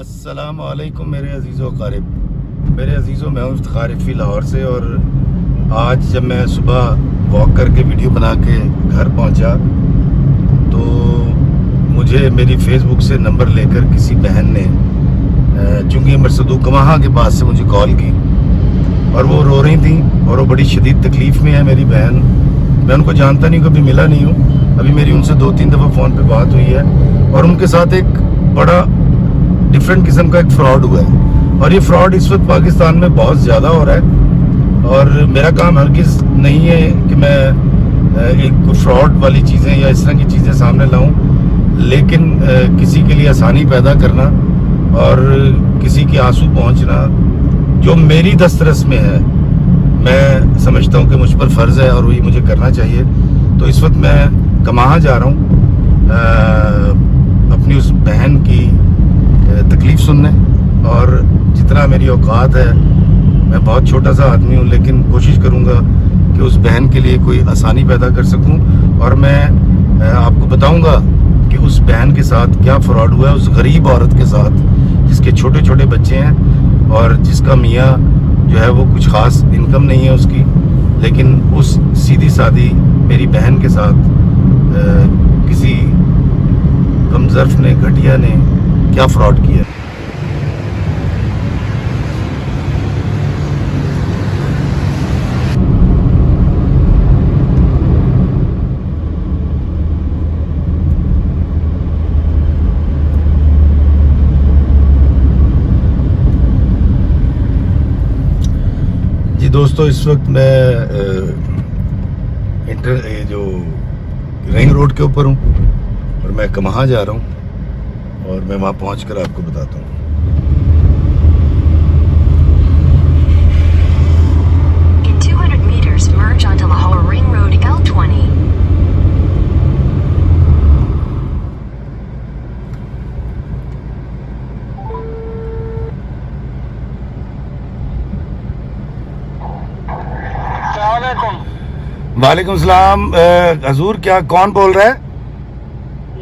अस्सलाम वालेकुम मेरे अजीज़ों क़ारिब, मेरे अजीज़ों, मैं हूँ इफ्तिखार इफ़ी लाहौर से। और आज जब मैं सुबह वॉक करके वीडियो बना के घर पहुँचा तो मुझे मेरी फ़ेसबुक से नंबर लेकर किसी बहन ने, चूँकि मरसदू कमाहा के पास से मुझे कॉल की और वो रो रही थी और वो बड़ी शदीद तकलीफ़ में है मेरी बहन। मैं उनको जानता नहीं, कभी मिला नहीं हूँ। अभी मेरी उनसे 2-3 दफ़ा फ़ोन पे बात हुई है और उनके साथ एक बड़ा डिफरेंट किस्म का एक फ़्रॉड हुआ है और ये फ़्रॉड इस वक्त पाकिस्तान में बहुत ज़्यादा हो रहा है। और मेरा काम हरगिज़ नहीं है कि मैं एक फ्रॉड वाली चीज़ें या इस तरह की चीज़ें सामने लाऊं, लेकिन किसी के लिए आसानी पैदा करना और किसी के आंसू पहुंचना जो मेरी दस्तरस में है, मैं समझता हूं कि मुझ पर फ़र्ज़ है और वही मुझे करना चाहिए। तो इस वक्त मैं कमाहा जा रहा हूं अपनी उस बहन की तकलीफ़ सुनने, और जितना मेरी औकात है, मैं बहुत छोटा सा आदमी हूँ, लेकिन कोशिश करूँगा कि उस बहन के लिए कोई आसानी पैदा कर सकूँ। और मैं आपको बताऊँगा कि उस बहन के साथ क्या फ़्रॉड हुआ है, उस गरीब औरत के साथ जिसके छोटे छोटे बच्चे हैं और जिसका मियाँ जो है वो कुछ ख़ास इनकम नहीं है उसकी, लेकिन उस सीधी सादी मेरी बहन के साथ किसी कमज़र्फ ने, घटिया ने क्या फ्रॉड किया। जी दोस्तों, इस वक्त मैं जो रिंग रोड के ऊपर हूँ और मैं कमाहा जा रहा हूँ और मैं वहाँ पहुँचकर आपको बताता हूँ। In 200 meters, merge onto Lahore Ring Road L20. वालेकुम सलाम। हजूर, क्या कौन बोल रहा है?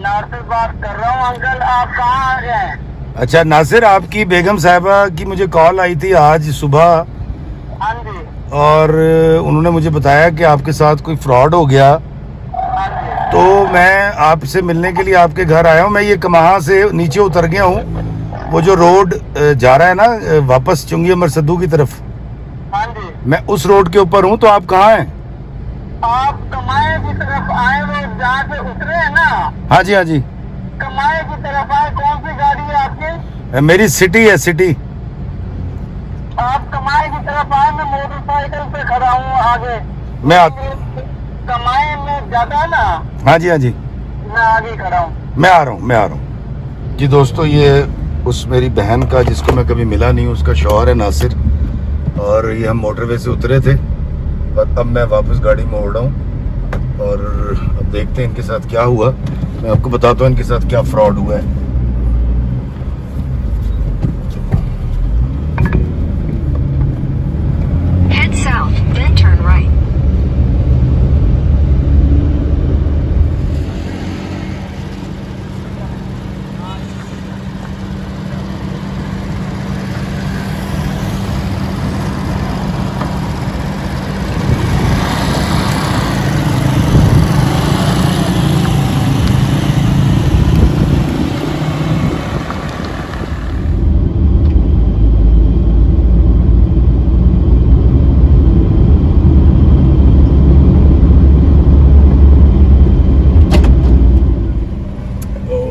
नासिर बात कर रहा हूँ अंकल, आप कहाँ आ गए? अच्छा नासिर, आपकी बेगम साहिबा की मुझे कॉल आई थी आज सुबह हाँ जी, और उन्होंने मुझे बताया कि आपके साथ कोई फ्रॉड हो गया, हाँ जी। तो मैं आपसे मिलने के लिए आपके घर आया हूँ। मैं ये कमाहा से नीचे उतर गया हूँ, वो जो रोड जा रहा है ना वापस चुंगी मरसदू की तरफ, हाँ जी, मैं उस रोड के ऊपर हूँ। तो आप कहाँ हैं? आप कमाए की तरफ आए, वो जहाँ से उतरे हैं ना, हाँ जी, हाँ जी। कमाए की तरफ आए। कौन सी गाड़ी है आपकी? मेरी सिटी है, सिटी। आप कमाए की तरफ आए, मैं मोटरसाइकिल पे खड़ा हूँ आगे। मैं कमाए में ज्यादा है ना? हाँ जी, हाँ जी, मैं आगे खड़ा हूँ। मैं आ रहा हूँ। जी दोस्तों, ये उस मेरी बहन का, जिसको मैं कभी मिला नहीं, उसका शौहर है नासिर, और ये हम मोटरवे से उतरे थे और अब मैं वापस गाड़ी मोड़ रहा हूँ और अब देखते हैं इनके साथ क्या हुआ। मैं आपको बताता हूँ इनके साथ क्या फ्रॉड हुआ है। Head south, then turn right.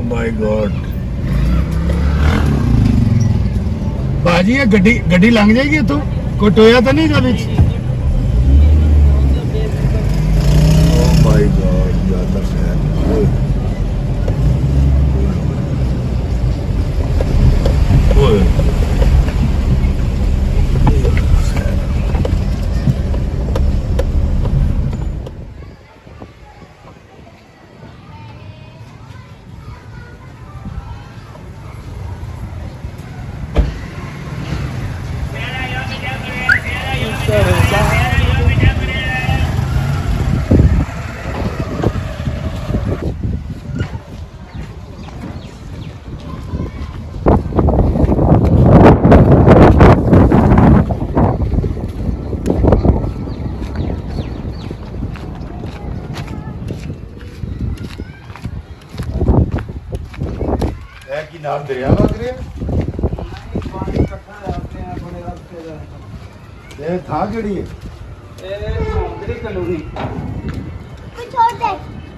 My God, बाजी ये गड्डी लंघ जाएगी तो कोई टोया तो नहीं बीच? ओह माय गॉड, या अल्लाह खैर। ओए सर दरिया लग रहे हैं ये था केड़ी है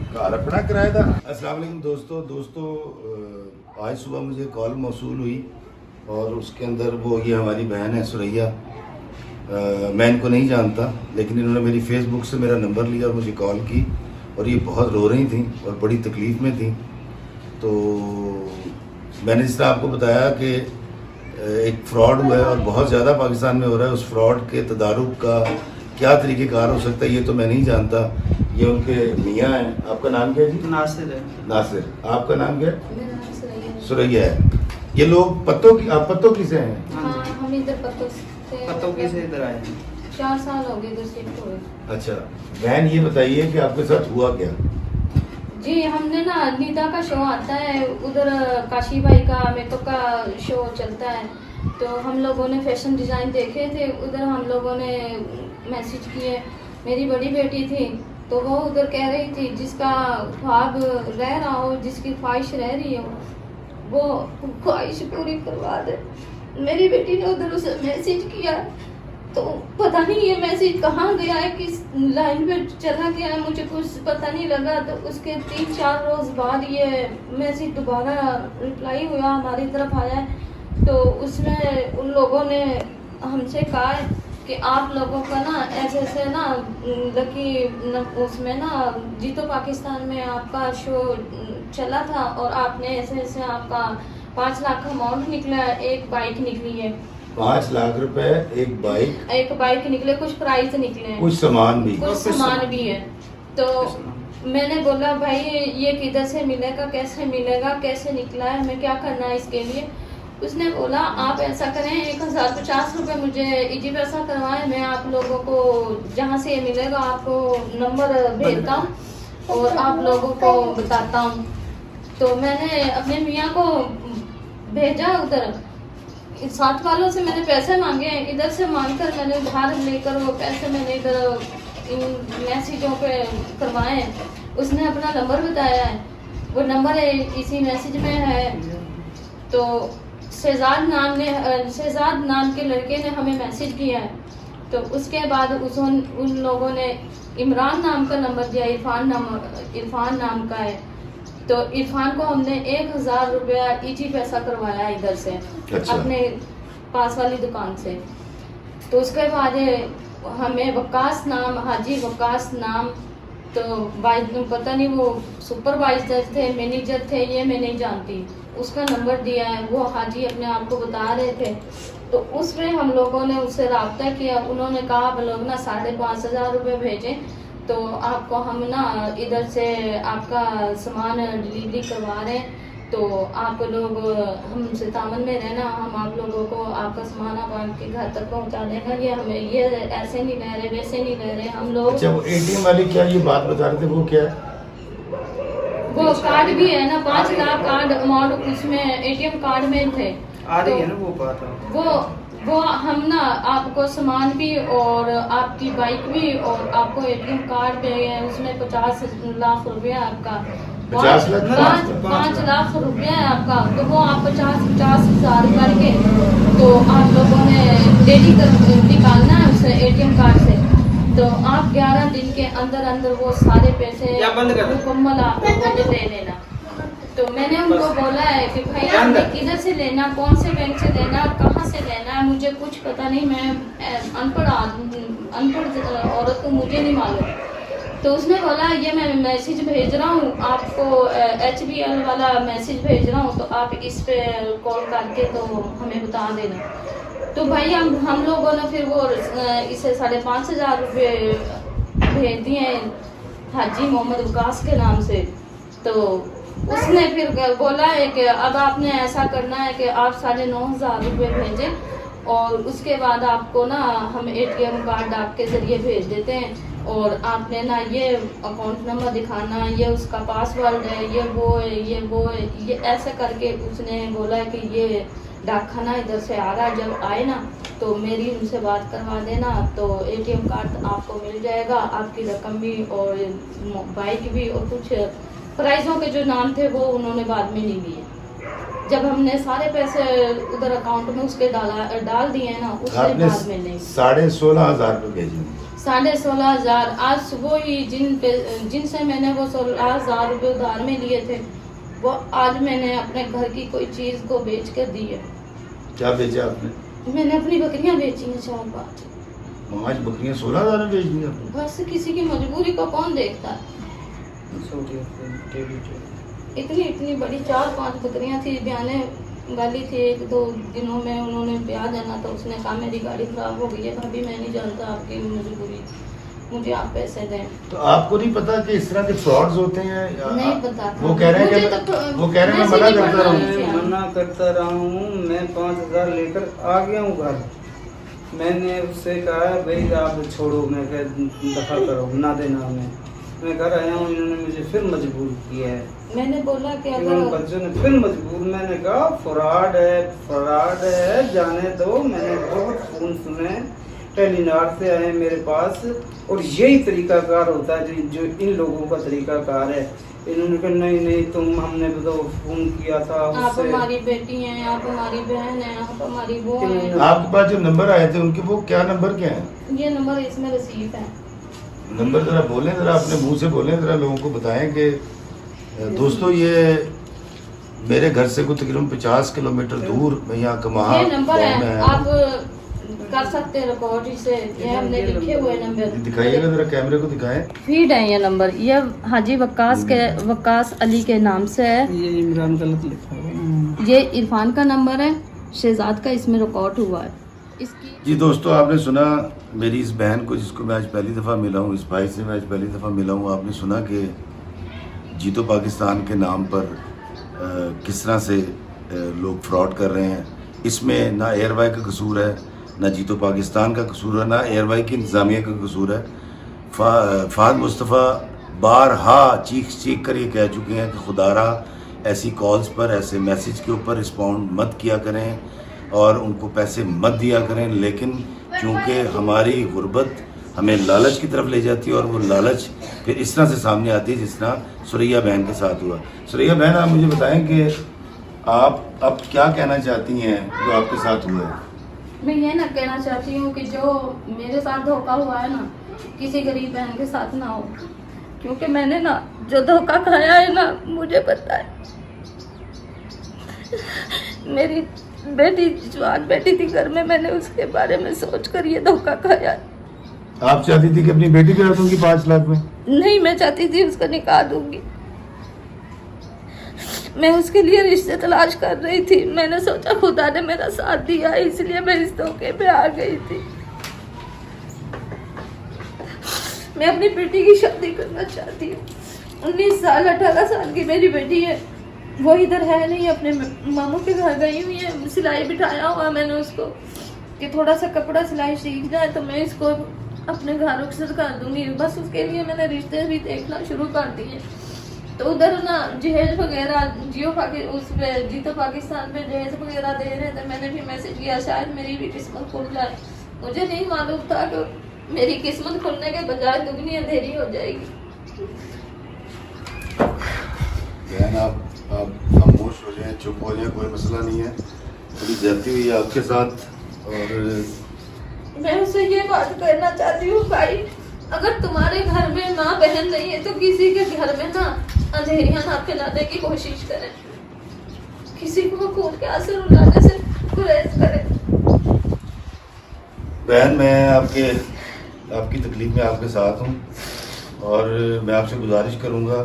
घर अपना किराए था। अस्सलाम वालेकुम दोस्तों आज सुबह मुझे कॉल मौसूल हुई और उसके अंदर वो ये हमारी बहन है सुरैया। मैं इनको नहीं जानता लेकिन इन्होंने मेरी फेसबुक से मेरा नंबर लिया और मुझे कॉल की और ये बहुत रो रही थी और बड़ी तकलीफ़ में थी। तो मैंने जिस तरह आपको बताया कि एक फ़्रॉड हुआ है और बहुत ज़्यादा पाकिस्तान में हो रहा है, उस फ्रॉड के तदारुक का क्या तरीक़ेकार हो सकता है ये तो मैं नहीं जानता। ये उनके मियाँ हैं। आपका नाम क्या है जी? नासिर है। नासिर। आपका नाम क्या है? मेरा नाम सुरैया है। ये लोग पत्तों की आप पत्तों की से हैं? हाँ, हम इधर पत्तों की से इधर आए हैं। 4 साल हो गए इधर शिफ्ट हुए। अच्छा बहन ये बताइए कि आपके साथ हुआ क्या? जी हमने ना निदा का शो आता है उधर, काशी भाई का मेकअप का शो चलता है, तो हम लोगों ने फैशन डिज़ाइन देखे थे उधर। हम लोगों ने मैसेज किए। मेरी बड़ी बेटी थी तो वो उधर कह रही थी जिसका ख्वाब रह रहा हो, जिसकी ख्वाहिश रह रही हो वो ख्वाहिश पूरी करवा दे। मेरी बेटी ने उधर उसे मैसेज किया तो पता नहीं ये मैसेज कहाँ गया है, किस लाइन पे चला गया है, मुझे कुछ पता नहीं लगा। तो उसके 3-4 रोज़ बाद ये मैसेज दोबारा रिप्लाई हुआ हमारी तरफ आया है। तो उसमें उन लोगों ने हमसे कहा है कि आप लोगों का ना ऐसे ना लकी उसमें ना जीतो पाकिस्तान में आपका शो चला था और आपने ऐसे आपका 5 लाख का अमाउंट निकला, एक बाइक निकली है। 5 लाख रुपए एक बाइक निकले, कुछ प्राइज निकले हैं, कुछ सामान भी है। तो मैंने बोला भाई ये किधर से मिलेगा, कैसे निकला है, हमें क्या करना है इसके लिए। उसने बोला आप ऐसा करें 1050 रुपये मुझे इजी पैसा करवाएं, मैं आप लोगों को जहाँ से ये मिलेगा आपको नंबर भेजता हूँ और आप लोगों को बताता हूँ। तो मैंने अपने मियाँ को भेजा उधर, 7 वालों से मैंने पैसे मांगे, इधर से मांगकर मैंने उधार लेकर वो पैसे मैंने इधर इन मैसेजों पे करवाए। उसने अपना नंबर बताया है, वो नंबर इसी मैसेज में है। तो शहजाद नाम के लड़के ने हमें मैसेज किया है। तो उसके बाद उन लोगों ने इमरान नाम का नंबर दिया, इरफान नाम का है। तो इरफान को हमने 1000 रुपया इजी पैसा करवाया इधर से। अच्छा। अपने पास वाली दुकान से। तो उसके बाद हमें हाजी वक्कास नाम, तो पता नहीं वो सुपरवाइजर थे, मैनेजर थे, ये मैं नहीं जानती, उसका नंबर दिया है। वो हाजी अपने आप को बता रहे थे। तो उसमें हम लोगों ने उससे रब्ता किया। उन्होंने कहा आप लोग ना 5,500 रुपये भेजें तो आपको हम ना इधर से आपका सामान डिलीवरी करवा रहे हैं, तो आप लोग हमसे तामन में रहना, हम आप लोगों को आपका सामान आप आपके घर तक पहुंचा देंगे। ये हमें ये ऐसे नहीं रह रहे, वैसे नहीं रह रहे हम लोग। अच्छा वो एटीएम वाले क्या ये बात बता रहे थे, वो क्या है? वो कार्ड भी है ना, 5 लाख कार्ड अमाउंट उसमें एटीएम कार्ड में थे। आ रही है ना वो बात। वो हम ना आपको सामान भी और आपकी बाइक भी और आपको एटीएम कार्ड पे है, उसमें 50 लाख रुपया आपका 50 लाख 5 लाख रुपया है आपका। तो वो आप 50 हज़ार करके तो आप लोगों ने डेली निकालना है उस एटीएम कार्ड से। तो आप 11 दिन के अंदर वो सारे पैसे मुकम्मल आप लोगों ने ले लेना। तो मैंने उनको बोला है कि भाई आपने किधर से लेना, कौन से बैंक से लेना, कहाँ से लेना है, मुझे कुछ पता नहीं, मैं अनपढ़ औरत को मुझे नहीं मालूम। तो उसने बोला ये मैं मैसेज भेज रहा हूँ आपको, HBL वाला मैसेज भेज रहा हूँ, तो आप इस पे कॉल करके तो हमें बता देना। तो भाई हम लोगों ने फिर वो इसे 5,500 रुपये भेज दिए हाजी मोहम्मद वकास के नाम से। तो उसने फिर बोला है कि अब आपने ऐसा करना है कि आप 9,500 रुपये भेजें और उसके बाद आपको ना हम ATM कार्ड आपके ज़रिए भेज देते हैं और आपने ना ये अकाउंट नंबर दिखाना, ये उसका पासवर्ड है, ये वो है, ये ऐसे करके उसने बोला है कि ये डाकखाना इधर से आ रहा है, जब आए ना तो मेरी उनसे बात करवा देना, तो ATM कार्ड आपको मिल जाएगा, आपकी रकम भी और बाइक भी और कुछ प्राइज़ों के जो नाम थे वो उन्होंने बाद में नहीं लिए। जब हमने सारे पैसे उधर अकाउंट में उसके डाल दिए ना, उसके आपने बाद में नहीं 16,500 रुपये भेजे हैं। 16,500 आज सुबह ही जिनसे मैंने वो 16,000 रुपये उधार में लिए थे, वो आज मैंने अपने घर की कोई चीज़ को बेच कर दी है। क्या बेचा आपने? मैंने अपनी बकरियां बेची हैं 4-5। 5 बकरियां 16,000 में बेच दी आपने? बस किसी की मजबूरी को कौन देखता है। इतनी बड़ी 4-5 बकरियां थी, ब्याने वाली थी। 1-2 दिनों में उन्होंने ब्याह जाना था, उसने कहा मेरी गाड़ी खराब हो गई है भाभी, मैं नहीं जानता आपकी मजबूरी, मुझे आप पैसे दें। तो आपको नहीं पता कि इस तरह के फ्रॉड्स होते हैं? नहीं पता था। वो कह रहे हैं मुझे कि तो वो कह रहे हैं मैं मना करता रहा हूँ। मैं मना करता रहा हूँ। मैं 5,000 लेकर आ गया हूँ घर। मैंने उससे कहा भाई आप छोड़ो, मैं दफा करो, ना देना हमें। मैं घर आया हूँ, इन्होंने मुझे फिर मजबूर किया है। मैंने बोला कि उन अगर बच्चों ने फिर मजबूर, मैंने कहा फ्रॉड है, जाने दो। मैंने बहुत फोन सुने, टेलीनार से आए मेरे पास, और यही तरीकाकार होता है जो इन लोगों का तरीकाकार है। इन्होंने कहा नहीं तुम, हमने तो फोन किया था आप उससे। हमारी बेटी हैं, आप हमारी बहन हैं, आप हमारी वो हैं। आपके पास जो नंबर आए थे उनके, वो क्या नंबर क्या है? ये नंबर इसमें रिसीव है। नंबर जरा बोलें, जरा अपने मुंह से बोलें, जरा लोगों को बताएं कि दोस्तों ये मेरे घर से कुछ तकरीबन 50 किलोमीटर दूर, मैं यहाँ कमाहा ये नंबर गाँव में है, आया आप हूँ। कर सकते हैं रिकॉर्ड इसे। ये हमने लिखे हुए नंबर दिखाइएगा जरा, कैमरे को दिखाएं। फीड है ये नंबर, ये हाजी वक्कास अली के नाम से है। ये इमरान गलत लिखा है। ये इरफान का नंबर है, शहजाद का इसमें रिकॉर्ड हुआ है। इसकी जी दोस्तों, आपने सुना मेरी इस बहन को, जिसको मैं आज पहली दफ़ा मिला हूँ, इस भाई से मैं आज पहली दफ़ा मिला हूँ। आपने सुना कि जीतो पाकिस्तान के नाम पर किस तरह से लोग फ्रॉड कर रहे हैं। इसमें ना एयरवाई का कसूर है, ना जीतो पाकिस्तान का कसूर है, ना एयरवाई की इंतज़ामिया का कसूर है। फ़ाद मुस्तफ़ा बारहा चीख कर ये कह चुके हैं कि खुदारा ऐसी कॉल्स पर, ऐसे मैसेज के ऊपर रिस्पॉन्ड मत किया करें और उनको पैसे मत दिया करें। लेकिन क्योंकि हमारी गुर्बत हमें लालच की तरफ ले जाती है और वो लालच फिर इस तरह से सामने आती है जिस तरह सुरैया बहन के साथ हुआ। सुरैया बहन, आप मुझे बताएं कि आप अब क्या कहना चाहती हैं जो आपके साथ हुआ है? मैं ये ना कहना चाहती हूँ कि जो मेरे साथ धोखा हुआ है ना, किसी गरीब बहन के साथ ना हो। क्योंकि मैंने ना जो धोखा खाया है ना, मुझे पता है। मेरी बेटी जवान बेटी थी घर में, मैंने उसके बारे में सोच कर ये धोखा खाया। आप चाहती थी कि अपनी बेटी भी दूंगी 5 लाख में? नहीं, मैं चाहती थी उसका निकाह दूंगी। मैं उसके लिए रिश्ते तलाश कर रही थी। मैंने सोचा खुदा ने मेरा साथ दिया, इसलिए मैं इस धोखे पे आ गई थी। मैं अपनी बेटी की शादी करना चाहती हूँ। 19 साल 18 साल की मेरी बेटी है, वो इधर है नहीं, अपने मामू के घर गई हुई है। सिलाई बिठाया हुआ मैंने उसको कि थोड़ा सा कपड़ा सिलाई सीख जाए तो मैं इसको अपने घर अक्सर कर दूंगी। बस उसके लिए मैंने रिश्ते भी देखना शुरू कर दिए। तो उधर ना जहेज वगैरह उस पे जीतो पाकिस्तान पे जहेज वगैरह दे रहे थे। मैंने भी मैसेज किया शायद मेरी भी किस्मत खुल जाए। मुझे नहीं मालूम था कि मेरी किस्मत खुलने के बजाय दुगनी अंधेरी हो जाएगी। बहन, आप खामोश हो जाएं, चुप हो जाएं, कोई मसला नहीं है। थोड़ी ज्यादती हुई है आपके साथ। और मैं उससे ये बात करना चाहती हूँ, भाई अगर तुम्हारे घर में माँ बहन नहीं है तो किसी के घर में ना अंधेरियां ना फैलाने की कोशिश करें। किसी को खून के आंसू रुलाने से गुरेज करें। बहन, मैं आपकी तकलीफ में आपके साथ हूँ और मैं आपसे गुजारिश करूँगा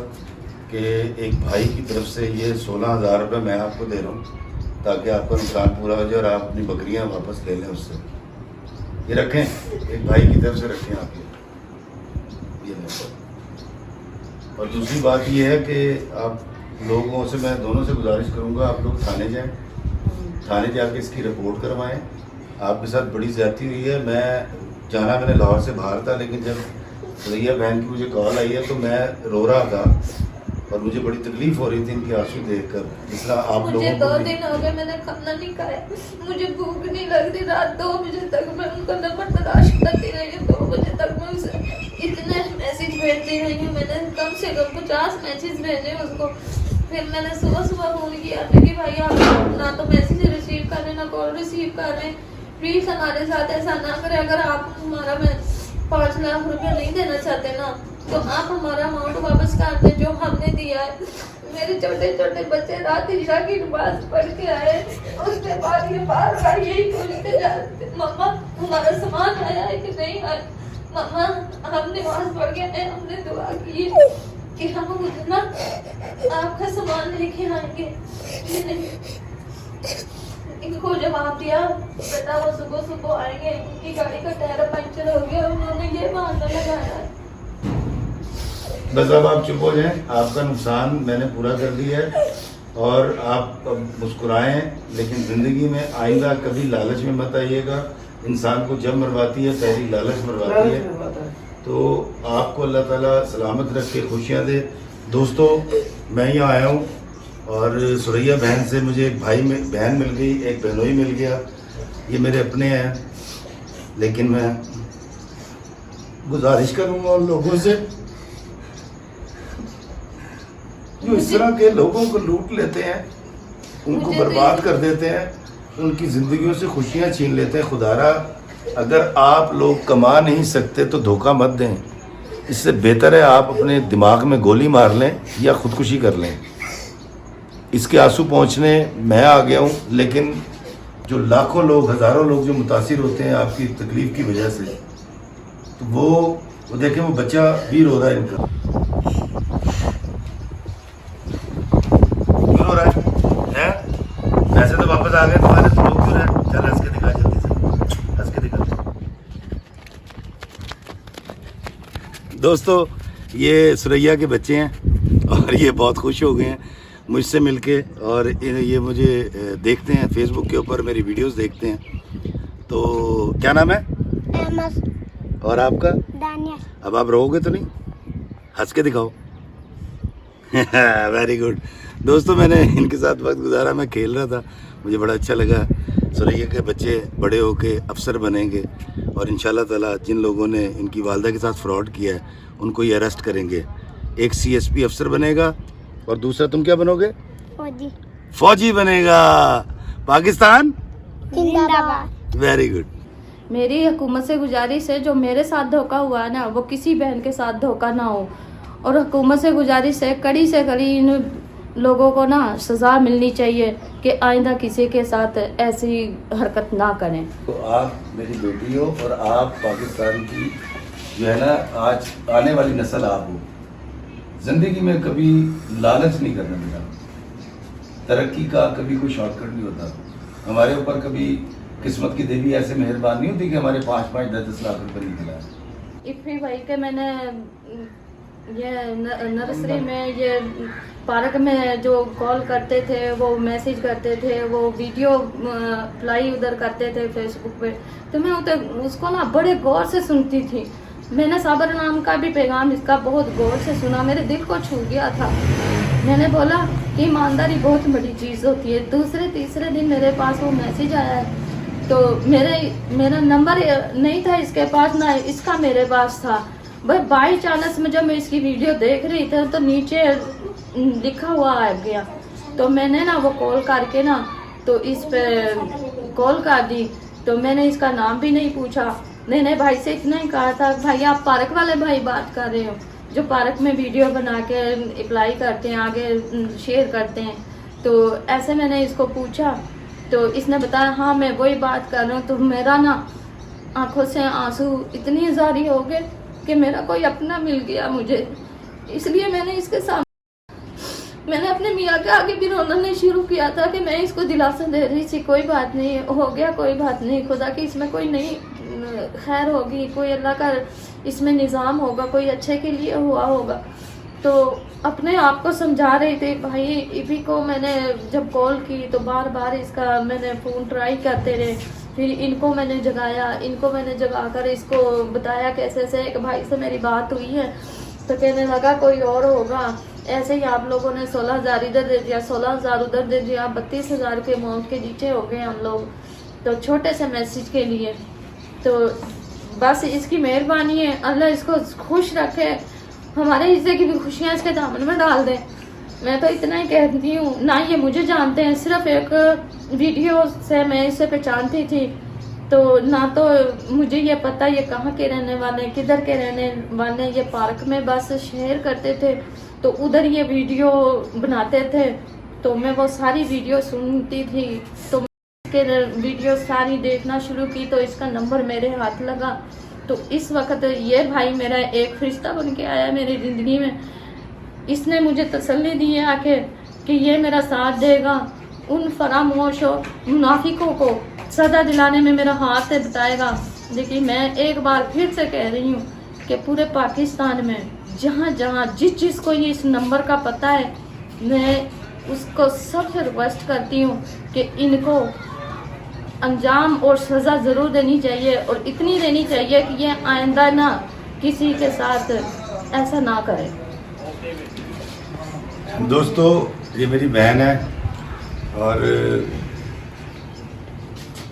कि एक भाई की तरफ से ये 16,000 रुपये मैं आपको दे रहा हूँ ताकि आपका नुकसान पूरा हो जाए और आप अपनी बकरियाँ वापस ले लें उससे। ये रखें, एक भाई की तरफ से रखें आप ये और दूसरी बात ये है कि आप लोगों से, मैं दोनों से गुजारिश करूँगा, आप लोग थाने जाएं, थाने जाके इसकी रिपोर्ट करवाएं। आपके साथ बड़ी ज़्यादती हुई है। मैंने लाहौर से बाहर था, लेकिन जब सुरैया बहन की मुझे कॉल आई है तो मैं रो रहा था और मुझे बड़ी तकलीफ हो रही थी इनके आंसू देखकर। जिस तरह आप मुझे लोगों 2 दिन हो गए मैंने खाना नहीं खाया, मुझे भूख नहीं लग रही। रात 2 बजे तक मैं उनका नंबर तलाश करती रही हूँ। 2 बजे तक मैं उसे इतने मैसेज भेजती रही हूँ। मैंने कम से कम 50 मैसेज भेजे उसको। फिर मैंने सुबह सुबह फोन किया था कि भाई आप ना तो मैसेज रिसीव कर रहे ना कॉल रिसीव कर रहे, प्लीज हमारे साथ ऐसा ना करें। अगर आप हमारा मैं 5 लाख रुपया नहीं देना चाहते ना तो आप हमारा अमाउंट वापस कर दें जो हमने दिया है। मेरे छोटे छोटे बच्चे रात ईशा की नमाज पढ़ के आए, उसके बाद ये बार बार यही पूछते जाते मम्मा हमारा सामान आया है कि नहीं आया। मम्मा हम नमाज पढ़ के आए, हमने दुआ की है कि हम उतना आपका सामान लेके आएंगे। इनको जवाब दिया बेटा वो सुबह सुबह आएंगे, उनकी गाड़ी का टायर पंचर हो गया, उन्होंने ये बहाना लगाया है। बस अब आप चुप हो जाएं, आपका नुकसान मैंने पूरा कर दिया है और आप अब मुस्कुराएं, लेकिन ज़िंदगी में आइंदा कभी लालच में मत आइएगा। इंसान को जब मरवाती है पहली लालच मरवाती है। तो आपको अल्लाह ताला सलामत रख के खुशियाँ दे। दोस्तों मैं यहाँ आया हूँ और सुरैया बहन से मुझे एक बहन मिल गई, एक बहनोई मिल गया। ये मेरे अपने हैं, लेकिन मैं गुजारिश करूँगा उन लोगों से जो इस तरह के लोगों को लूट लेते हैं, उनको बर्बाद कर देते हैं, उनकी ज़िंदगियों से खुशियाँ छीन लेते हैं। खुदारा अगर आप लोग कमा नहीं सकते तो धोखा मत दें। इससे बेहतर है आप अपने दिमाग में गोली मार लें या ख़ुदकुशी कर लें। इसके आंसू पहुँचने मैं आ गया हूँ, लेकिन जो लाखों लोग हज़ारों लोग जो मुतासिर होते हैं आपकी तकलीफ़ की वजह से, तो वो देखें वो बच्चा भी रो रहा है इनका, क्यों रो रहा है? पैसे तो वापस आ गए तुम्हारे, तो लोग क्यों रहे? चल हंस के दिखा, जल्दी से हंस के दिखा। दोस्तों ये सुरैया के बच्चे हैं और ये बहुत खुश हो गए हैं मुझसे मिलके, और ये मुझे देखते हैं फेसबुक के ऊपर, मेरी वीडियोस देखते हैं। तो क्या नाम है? अहमद। और आपका? दानिया। अब आप रोओगे तो नहीं? हंस के दिखाओ। Very good. दोस्तों मैंने इनके साथ वक्त गुजारा, मैं खेल रहा था, मुझे बड़ा अच्छा लगा। सुरैया के बच्चे बड़े होके अफसर बनेंगे और इंशाल्लाह ताला जिन लोगों ने इनकी वालदा के साथ फ्रॉड किया है उनको ये अरेस्ट करेंगे। एक CSP अफसर बनेगा और दूसरा तुम क्या बनोगे? फौजी। फौजी बनेगा। पाकिस्तान जिंदाबाद। Very good. मेरी हुकूमत से गुजारिश है जो मेरे साथ धोखा हुआ है ना वो किसी बहन के साथ धोखा ना हो, और हुकूमत से गुजारिश है कड़ी से कड़ी इन लोगों को ना सज़ा मिलनी चाहिए कि आइंदा किसी के साथ ऐसी हरकत ना करें। तो आप मेरी बेटी हो और आप पाकिस्तान की जो है ना आज आने वाली नस्ल आप हो। ज़िंदगी में कभी लालच नहीं करना बेटा, तरक्की का कभी कोई शॉर्टकट नहीं होता। हमारे ऊपर कभी किस्मत की देवी ऐसे मेहरबान नहीं होती कि हमारे 5-5, 10-10 लाख रुपए निकला है। इफ़ी भाई के मैंने ये नर्सरी में ये पार्क में जो कॉल करते थे, वो मैसेज करते थे, वो वीडियो अप्लाई उधर करते थे फेसबुक पे, तो मैं उधर उसको ना बड़े गौर से सुनती थी। मैंने साबर नाम का भी पैगाम इसका बहुत गौर से सुना, मेरे दिल को छू गया था। मैंने बोला कि ईमानदारी बहुत बड़ी चीज़ होती है। दूसरे तीसरे दिन मेरे पास वो मैसेज आया है, तो मेरा नंबर नहीं था इसके पास, ना इसका मेरे पास था। बस बाई चांस में जब मैं इसकी वीडियो देख रही थी तो नीचे लिखा हुआ आ गया, तो मैंने ना वो कॉल करके ना तो इस पे कॉल कर दी। तो मैंने इसका नाम भी नहीं पूछा, मैंने भाई से इतना ही कहा था, भाई आप पार्क वाले भाई बात कर रहे हो जो पार्क में वीडियो बना के अप्लाई करते हैं, आगे शेयर करते हैं। तो ऐसे मैंने इसको पूछा तो इसने बताया हाँ मैं वही बात कर रहा हूँ। तो मेरा ना आंखों से आंसू इतनी जारी हो गए कि मेरा कोई अपना मिल गया मुझे। इसलिए मैंने इसके सामने मैंने अपने मियाँ के आगे भी रोना नहीं शुरू किया था कि मैं इसको दिलासा दे रही थी, कोई बात नहीं हो गया, कोई बात नहीं, खुदा की इसमें कोई नई खैर होगी, कोई अल्लाह का इसमें निज़ाम होगा, कोई अच्छे के लिए हुआ होगा। तो अपने आप को समझा रही थी। भाई इफ़ी को मैंने जब कॉल की तो बार बार इसका मैंने फ़ोन ट्राई करते रहे, फिर इनको मैंने जगाया, इनको मैंने जगा कर इसको बताया कैसे ऐसे एक भाई से मेरी बात हुई है, तो कहने लगा कोई और होगा, ऐसे ही आप लोगों ने 16,000 इधर दे दिया, 16,000 उधर दे दिया, 32,000 के अमाउंट के नीचे हो गए हम लोग, तो छोटे से मैसेज के लिए। तो बस इसकी मेहरबानी है, अल्लाह इसको खुश रखे, हमारे हिस्से की भी खुशियाँ इसके दामन में डाल दें। मैं तो इतना ही कहती हूँ, ना ये मुझे जानते हैं, सिर्फ एक वीडियो से मैं इसे पहचानती थी। तो ना तो मुझे ये पता ये कहाँ के रहने वाले, किधर के रहने वाले। ये पार्क में बस शेयर करते थे तो उधर ये वीडियो बनाते थे, तो मैं वो सारी वीडियो सुनती थी। तो के वीडियो सारी देखना शुरू की तो इसका नंबर मेरे हाथ लगा। तो इस वक्त ये भाई मेरा एक फरिश्ता बन के आया मेरी ज़िंदगी में। इसने मुझे तसल्ली दी है आके कि ये मेरा साथ देगा, उन फरामोश और मुनाफिकों को सजा दिलाने में मेरा हाथ से बताएगा। लेकिन मैं एक बार फिर से कह रही हूँ कि पूरे पाकिस्तान में जहाँ जहाँ जिस को ये इस नंबर का पता है, मैं उसको सबसे रिक्वेस्ट करती हूँ कि इनको अंजाम और सज़ा ज़रूर देनी चाहिए, और इतनी देनी चाहिए कि ये आइंदा ना किसी के साथ ऐसा ना करे। दोस्तों, ये मेरी बहन है और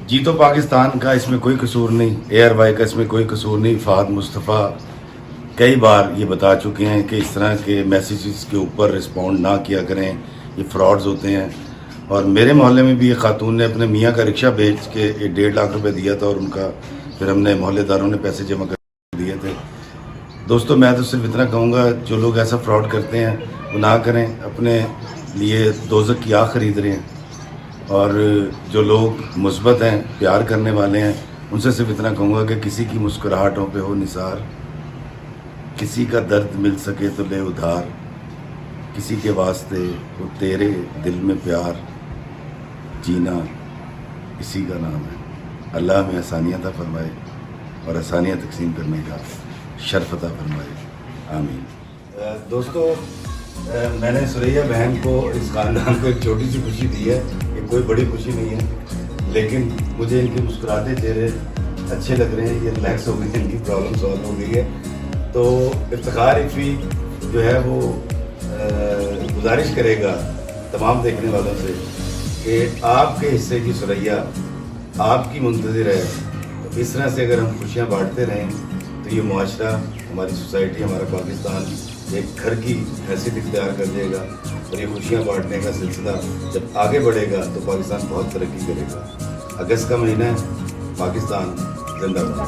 जीतो पाकिस्तान का इसमें कोई कसूर नहीं, ARY का इसमें कोई कसूर नहीं। फहद मुस्तफ़ा कई बार ये बता चुके हैं कि इस तरह के मैसेजेस के ऊपर रिस्पॉन्ड ना किया करें, ये फ्रॉड्स होते हैं। और मेरे मोहल्ले में भी एक खातून ने अपने मियाँ का रिक्शा बेच के 1.5 लाख रुपए दिया था और उनका फिर हमने मोहल्लेदारों ने पैसे जमा कर दिए थे। दोस्तों, मैं तो सिर्फ इतना कहूँगा, जो लोग ऐसा फ्रॉड करते हैं वो ना करें, अपने लिए दोज़ख की आग खरीद रहे हैं। और जो लोग मुस्बत हैं, प्यार करने वाले हैं, उनसे सिर्फ इतना कहूँगा कि किसी की मुस्कुराहटों पे हो निसार, किसी का दर्द मिल सके तो ले उधार, किसी के वास्ते वो तेरे दिल में प्यार, जीना इसी का नाम है। अल्लाह में आसानियाँ अता फरमाए और आसानियाँ तकसीम करने का शर्फ अता फरमाए, आमीन। दोस्तों, मैंने सुरैया बहन को, इस खानदान को एक छोटी सी खुशी दी है। ये कोई बड़ी खुशी नहीं है, लेकिन मुझे इनके मुस्कुराते चेहरे अच्छे लग रहे हैं। ये रिलैक्स हो गई है, इनकी प्रॉब्लम सॉल्व हो गई है। तो इफ्तिखार इफ़ी जो है वो गुजारिश करेगा तमाम देखने वालों से कि आपके हिस्से की सुरैया आपकी मुंतज़िर है। तो इस तरह से अगर हम खुशियाँ बांटते रहें तो ये मुआशरा, हमारी सोसाइटी, हमारा पाकिस्तान एक घर की हैसियत इख्तियार कर देगा। और ये खुशियाँ बांटने का सिलसिला जब आगे बढ़ेगा तो पाकिस्तान बहुत तरक्की करेगा। अगस्त का महीना है, पाकिस्तान जिंदाबाद।